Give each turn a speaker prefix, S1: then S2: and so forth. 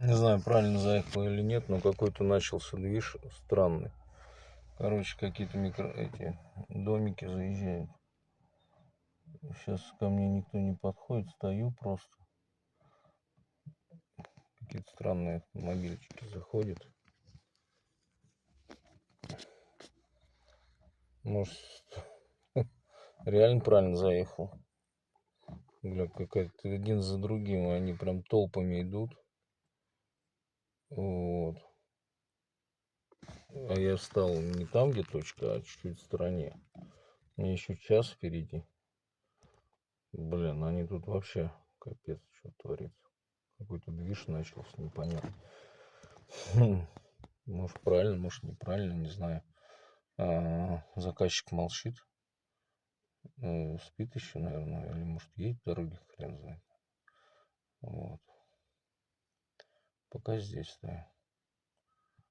S1: Не знаю, правильно заехал или нет, но какой-то начался движ странный. Короче, какие-то эти домики заезжают. Сейчас ко мне никто не подходит, стою просто. Какие-то странные автомобильчики заходят. Может, реально правильно заехал. Бля, какая-то один за другим, они прям толпами идут. Вот. А я встал не там, где точка, а чуть-чуть в стороне. Мне еще час впереди. Блин, они тут вообще капец, что творится. Какой-то движ начался, непонятно. Может правильно, может неправильно, не знаю. Заказчик молчит. Спит еще, наверное, или может едет в дороге, хрен знает. Вот. Пока здесь стою.